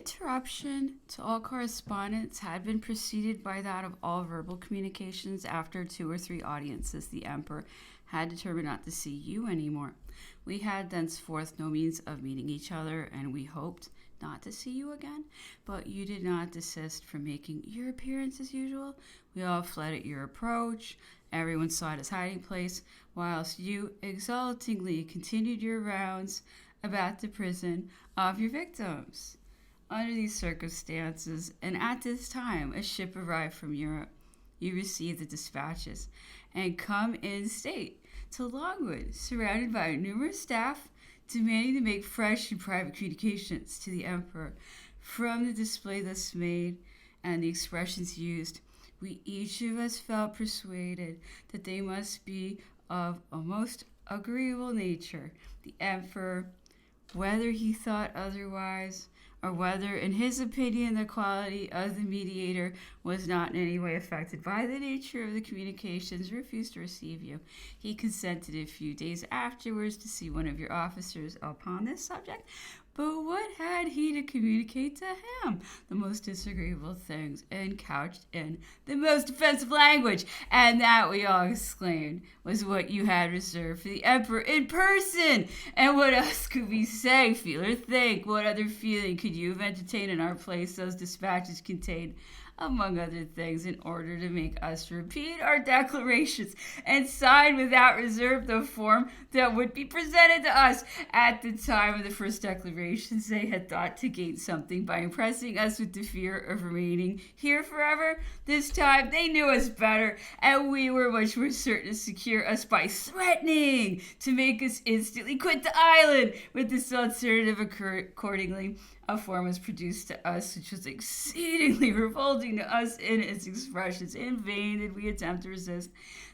interruption to all correspondence had been preceded by that of all verbal communications. After 2 or 3 audiences, the emperor had determined not to see you anymore. We had thenceforth no means of meeting each other, and we hoped not to see you again, but you did not desist from making your appearance as usual. We all fled at your approach. Everyone sought his hiding place, whilst you exultingly continued your rounds about the prison of your victims. Under these circumstances, and at this time, a ship arrived from Europe. You received the dispatches, and come in state to Longwood, surrounded by a numerous staff, demanding to make fresh and private communications to the emperor. From the display thus made and the expressions used, we each of us felt persuaded that they must be of a most agreeable nature. The emperor, whether he thought otherwise, or whether, in his opinion, the quality of the mediator was not in any way affected by the nature of the communications, refused to receive you. He consented a few days afterwards to see one of your officers upon this subject. But what had he to communicate to him? The most disagreeable things, and couched in the most offensive language. And that, we all exclaimed, was what you had reserved for the emperor in person. And what else could we say, feel, or think? What other feeling could you have entertained in our place? Those dispatches contained, among other things, in order to make us repeat our declarations and sign without reserve the form that would be presented to us. At the time of the first declarations, they had thought to gain something by impressing us with the fear of remaining here forever. This time they knew us better, and we were much more certain to secure us by threatening to make us instantly quit the island. With this alternative accordingly, a form was produced to us which was exceedingly revolting to us in its expressions. In vain did we attempt to resist.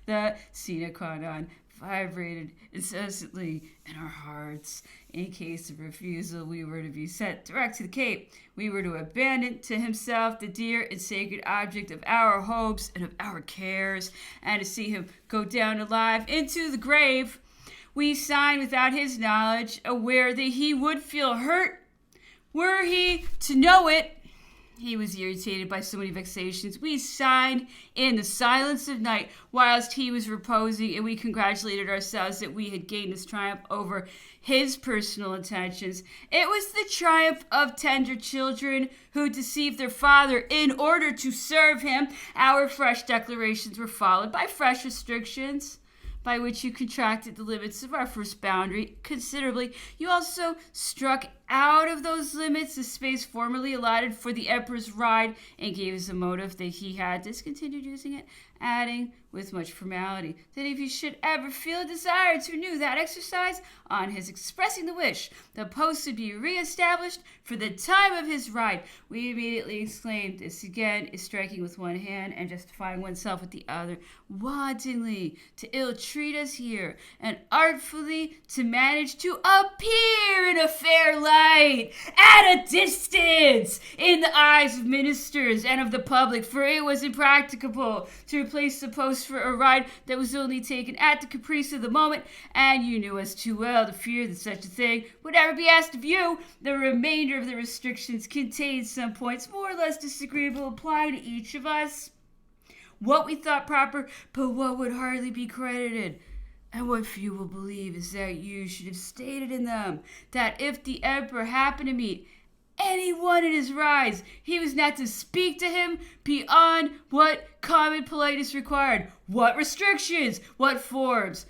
The sine qua non vibrated incessantly in our hearts. In case of refusal, we were to be sent direct to the Cape. We were to abandon to himself the dear and sacred object of our hopes and of our cares, and to see him go down alive into the grave. We signed without his knowledge, aware that he would feel hurt were he to know it. He was irritated by so many vexations. We signed in the silence of night whilst he was reposing, and we congratulated ourselves that we had gained this triumph over his personal intentions. It was the triumph of tender children who deceived their father in order to serve him. Our fresh declarations were followed by fresh restrictions, by which you contracted the limits of our first boundary considerably. You also struck out of those limits the space formerly allotted for the emperor's ride, and gave us a motive that he had discontinued using it, adding with much formality that if he should ever feel a desire to renew that exercise, on his expressing the wish, the post would be re-established for the time of his ride. We immediately exclaimed, this again is striking with one hand and justifying oneself with the other, wantonly to ill-treat us here, and artfully to manage to appear in a fair light at a distance in the eyes of ministers and of the public, for it was impracticable to replace the post for a ride that was only taken at the caprice of the moment, and you knew us too well to fear that such a thing would ever be asked of you. The remainder of the restrictions contained some points more or less disagreeable applying to each of us. What we thought proper, but what would hardly be credited, and what few will believe, is that you should have stated in them that if the emperor happened to meet anyone in his rides, he was not to speak to him beyond what common politeness required. What restrictions? What forms?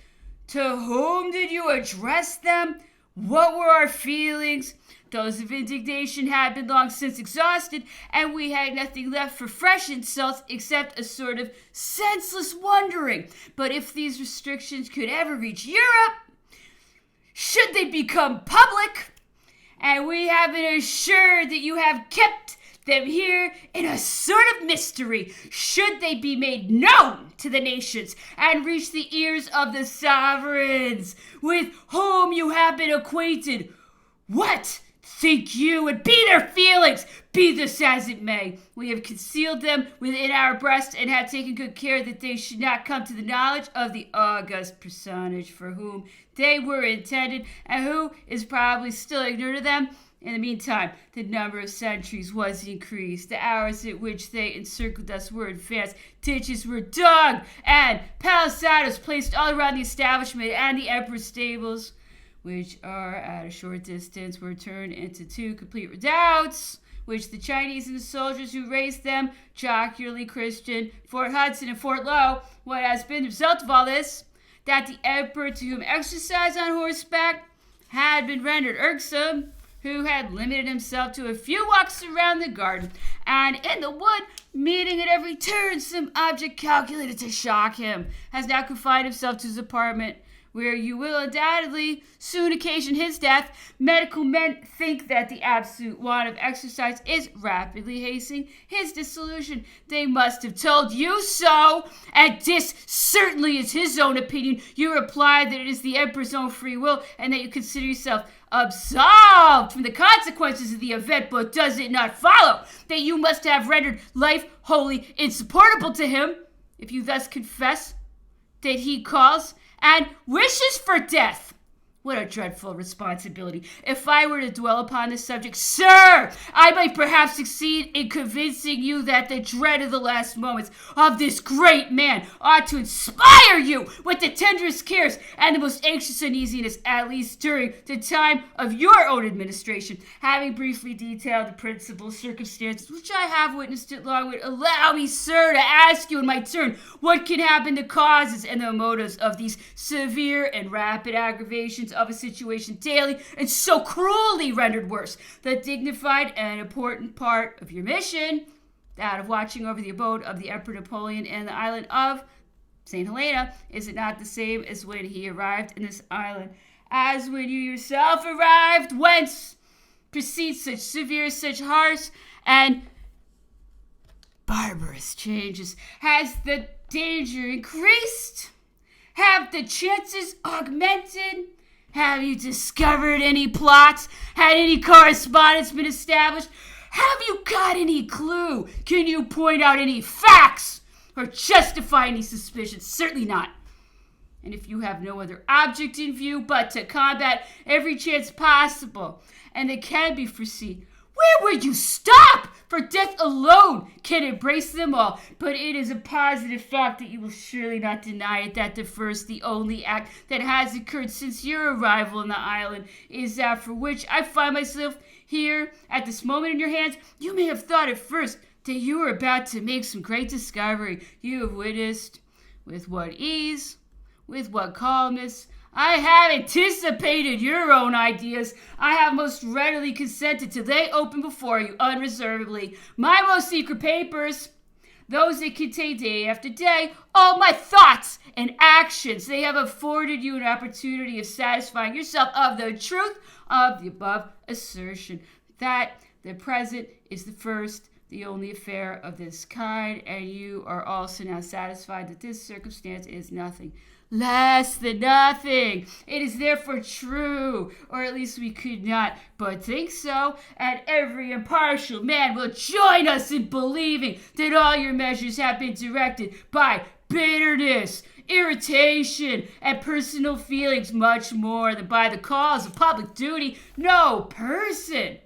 To whom did you address them? What were our feelings? Those of indignation had been long since exhausted, and we had nothing left for fresh insults except a sort of senseless wondering. But if these restrictions could ever reach Europe, should they become public, and we have been assured that you have kept them here in a sort of mystery, should they be made known to the nations and reach the ears of the sovereigns with whom you have been acquainted, what think you would be their feelings? Be this as it may, we have concealed them within our breast and have taken good care that they should not come to the knowledge of the august personage for whom they were intended, and who is probably still ignorant of them. In the meantime, the number of sentries was increased. The hours at which they encircled us were advanced. Ditches were dug, and palisados placed all around the establishment, and the emperor's stables, which are at a short distance, were turned into 2 complete redoubts, which the Chinese and the soldiers who raised them jocularly christened Fort Hudson and Fort Lowe. What has been the result of all this? That the emperor, to whom exercise on horseback had been rendered irksome, who had limited himself to a few walks around the garden and in the wood, meeting at every turn some object calculated to shock him, has now confined himself to his apartment, where you will undoubtedly soon occasion his death. Medical men think that the absolute want of exercise is rapidly hastening his dissolution. They must have told you so, and this certainly is his own opinion. You reply that it is the emperor's own free will, and that you consider yourself absolved from the consequences of the event, but does it not follow that you must have rendered life wholly insupportable to him, if you thus confess that he calls and wishes for death? What a dreadful responsibility. If I were to dwell upon this subject, sir, I might perhaps succeed in convincing you that the dread of the last moments of this great man ought to inspire you with the tenderest cares and the most anxious uneasiness, at least during the time of your own administration. Having briefly detailed the principal circumstances which I have witnessed at Longwood, allow me, sir, to ask you in my turn what can happen the causes and the motives of these severe and rapid aggravations of a situation daily and so cruelly rendered worse. The dignified and important part of your mission, that of watching over the abode of the Emperor Napoleon in the island of St. Helena, is it not the same as when he arrived in this island, as when you yourself arrived, whence proceed such severe, such harsh, and barbarous changes? Has the danger increased? Have the chances augmented? Have you discovered any plots? Had any correspondence been established? Have you got any clue? Can you point out any facts or justify any suspicions? Certainly not. And if you have no other object in view but to combat every chance possible and that can be foreseen, where would you stop? For death alone can embrace them all. But it is a positive fact that you will surely not deny it, that the first, the only act that has occurred since your arrival in the island is that for which I find myself here at this moment in your hands. You may have thought at first that you were about to make some great discovery. You have witnessed with what ease, with what calmness, I have anticipated your own ideas. I have most readily consented to lay open before you unreservedly my most secret papers, those that contain day after day all my thoughts and actions. They have afforded you an opportunity of satisfying yourself of the truth of the above assertion, that the present is the first, the only affair of this kind, and you are also now satisfied that this circumstance is nothing less than nothing. It is therefore true, or at least we could not but think so, and every impartial man will join us in believing that all your measures have been directed by bitterness, irritation, and personal feelings much more than by the cause of public duty. No person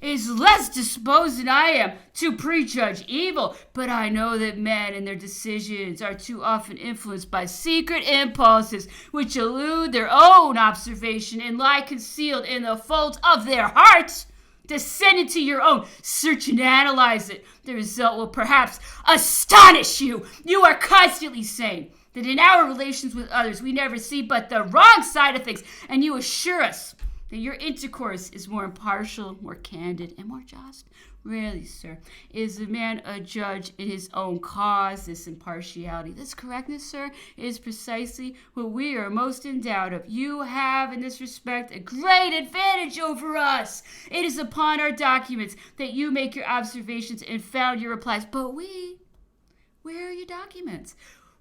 is less disposed than I am to prejudge evil, but I know that men and their decisions are too often influenced by secret impulses which elude their own observation and lie concealed in the folds of their hearts. Descend into your own, search and analyze it. The result will perhaps astonish you. You are constantly saying that in our relations with others we never see but the wrong side of things, and you assure us that your intercourse is more impartial, more candid, and more just. Really, sir, is a man a judge in his own cause? This impartiality, this correctness, sir, is precisely what we are most in doubt of. You have, in this respect, a great advantage over us. It is upon our documents that you make your observations and found your replies. But where are your documents?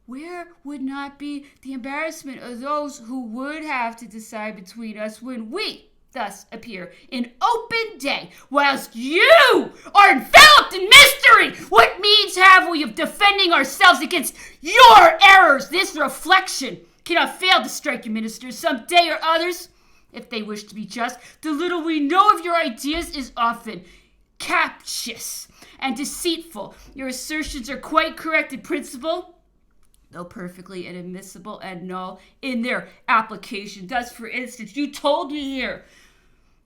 Where would not be the embarrassment of those who would have to decide between us when we thus appear in open day, whilst you are enveloped in mystery? What means have we of defending ourselves against your errors? This reflection cannot fail to strike you, ministers, some day or others. If they wish to be just, the little we know of your ideas is often captious and deceitful. Your assertions are quite correct in principle, though perfectly inadmissible and null in their application. Thus, for instance, you told me here,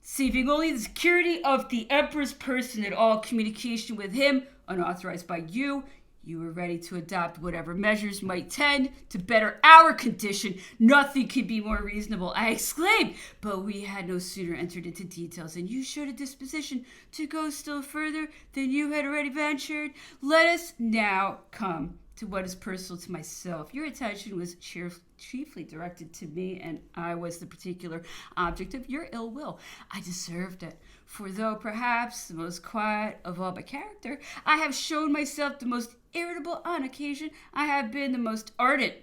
saving only the security of the emperor's person and all communication with him, unauthorized by you, you were ready to adopt whatever measures might tend to better our condition. Nothing could be more reasonable, I exclaimed. But we had no sooner entered into details, and you showed a disposition to go still further than you had already ventured. Let us now come to what is personal to myself. Your attention was chiefly directed to me, and I was the particular object of your ill will. I deserved it, for though perhaps the most quiet of all my character, I have shown myself the most irritable on occasion. I have been the most ardent.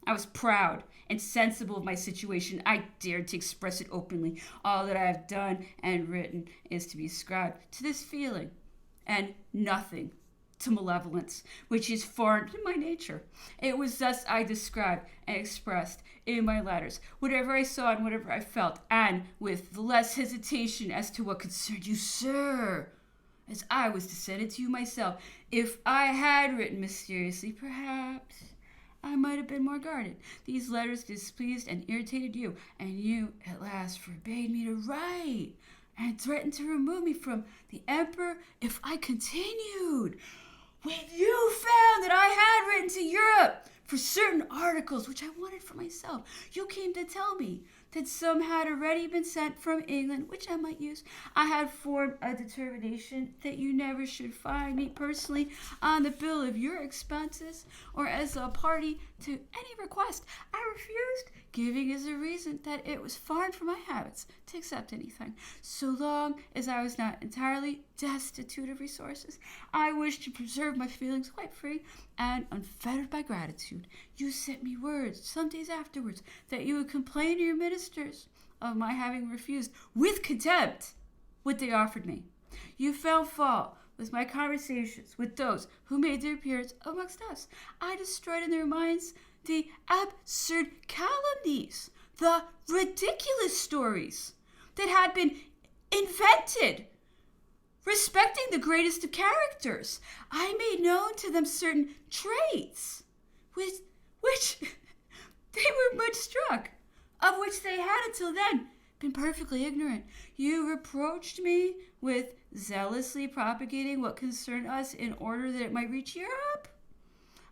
I was proud and sensible of my situation. I dared to express it openly. All that I have done and written is to be ascribed to this feeling, and nothing to malevolence, which is foreign to my nature. It was thus I described and expressed in my letters whatever I saw and whatever I felt, and with the less hesitation as to what concerned you, sir, as I was to send it to you myself. If I had written mysteriously, perhaps I might have been more guarded. These letters displeased and irritated you, and you at last forbade me to write, and threatened to remove me from the emperor if I continued. When you found that I had written to Europe for certain articles which I wanted for myself, you came to tell me that some had already been sent from England, which I might use. I had formed a determination that you never should find me personally on the bill of your expenses or as a party to any request. I refused, giving as a reason that it was foreign from my habits to accept anything, so long as I was not entirely destitute of resources. I wished to preserve my feelings quite free and unfettered by gratitude. You sent me words some days afterwards that you would complain to your ministers of my having refused with contempt what they offered me. You found fault with my conversations with those who made their appearance amongst us. I destroyed in their minds the absurd calumnies, the ridiculous stories that had been invented respecting the greatest of characters. I made known to them certain traits with which they were much struck, of which they had until then been perfectly ignorant. You reproached me with zealously propagating what concerned us in order that it might reach Europe.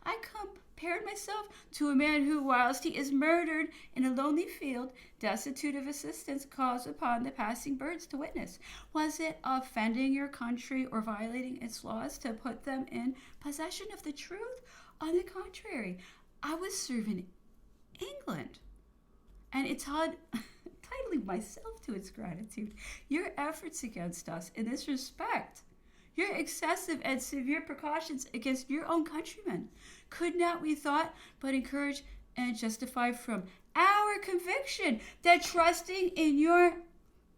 I compared myself to a man who, whilst he is murdered in a lonely field, destitute of assistance, calls upon the passing birds to witness. Was it offending your country or violating its laws to put them in possession of the truth? On the contrary, I was serving England, and entitling myself to its gratitude. Your efforts against us in this respect, your excessive and severe precautions against your own countrymen, could not, we thought, but encourage and justify from our conviction that trusting in your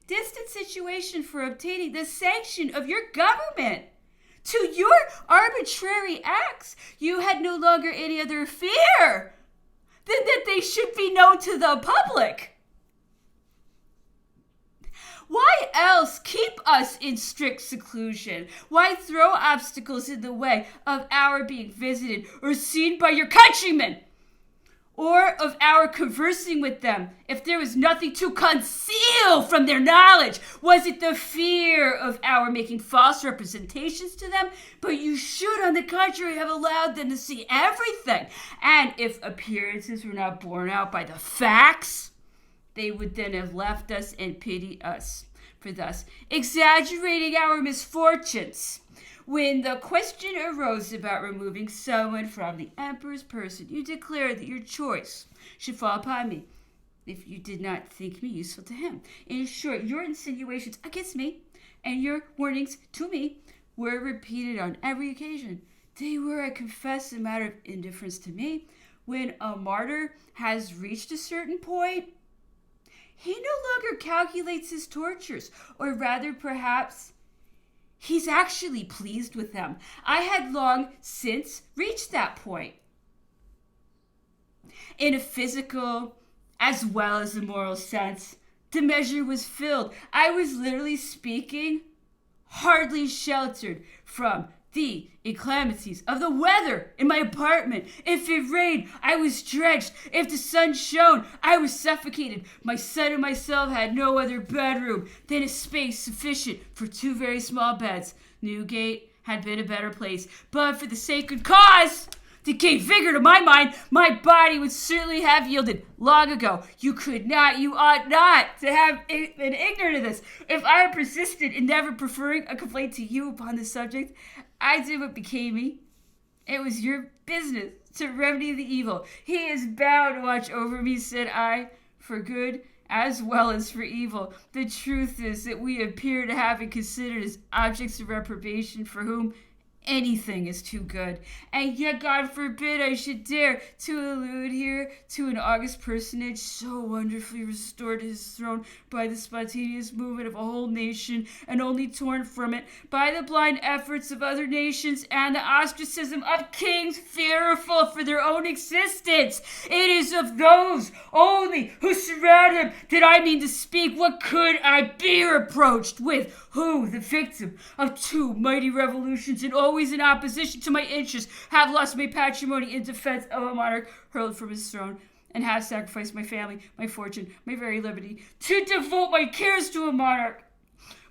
distant situation for obtaining the sanction of your government to your arbitrary acts, you had no longer any other fear than that they should be known to the public. Why else keep us in strict seclusion? Why throw obstacles in the way of our being visited or seen by your countrymen, or of our conversing with them, if there was nothing to conceal from their knowledge? Was it the fear of our making false representations to them? But you should, on the contrary, have allowed them to see everything. And if appearances were not borne out by the facts, they would then have left us and pitied us for thus exaggerating our misfortunes. When the question arose about removing someone from the emperor's person, you declared that your choice should fall upon me, if you did not think me useful to him. In short, your insinuations against me and your warnings to me were repeated on every occasion. They were, I confess, a matter of indifference to me. When a martyr has reached a certain point, he no longer calculates his tortures, or rather, perhaps, he's actually pleased with them. I had long since reached that point. In a physical as well as a moral sense, the measure was filled. I was literally speaking, hardly sheltered from the inclemencies of the weather in my apartment. If it rained, I was drenched. If the sun shone, I was suffocated. My son and myself had no other bedroom than a space sufficient for 2 very small beds. Newgate had been a better place, but for the sacred cause that gave vigor to my mind, my body would certainly have yielded long ago. You ought not to have been ignorant of this. If I had persisted in never preferring a complaint to you upon this subject, I did what became me. It was your business to remedy the evil. He is bound to watch over me, said I, for good as well as for evil. The truth is that we appear to have been considered as objects of reprobation for whom anything is too good. And yet, God forbid I should dare to allude here to an august personage so wonderfully restored to his throne by the spontaneous movement of a whole nation, and only torn from it by the blind efforts of other nations and the ostracism of kings fearful for their own existence. It is of those only who surround him that I mean to speak. What could I be reproached with? Who, the victim of 2 mighty revolutions and always in opposition to my interests, have lost my patrimony in defense of a monarch hurled from his throne, and have sacrificed my family, my fortune, my very liberty, to devote my cares to a monarch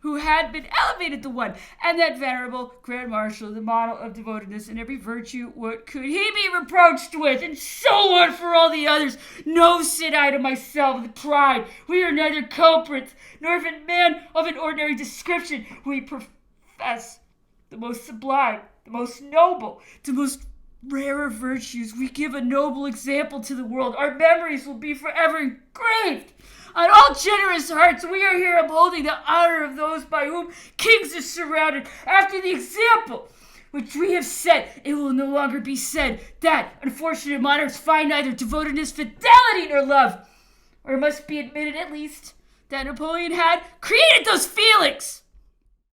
who had been elevated to one, and that venerable Grand Marshal, the model of devotedness in every virtue. What could he be reproached with? And so on for all the others. No, said I to myself with pride, we are neither culprits, nor even men of an ordinary description. We profess the most sublime, the most noble, the most rarer virtues. We give a noble example to the world. Our memories will be forever engraved on all generous hearts. We are here upholding the honor of those by whom kings are surrounded. After the example which we have set, it will no longer be said that unfortunate monarchs find neither devotedness, fidelity, nor love. Or it must be admitted at least that Napoleon had created those feelings.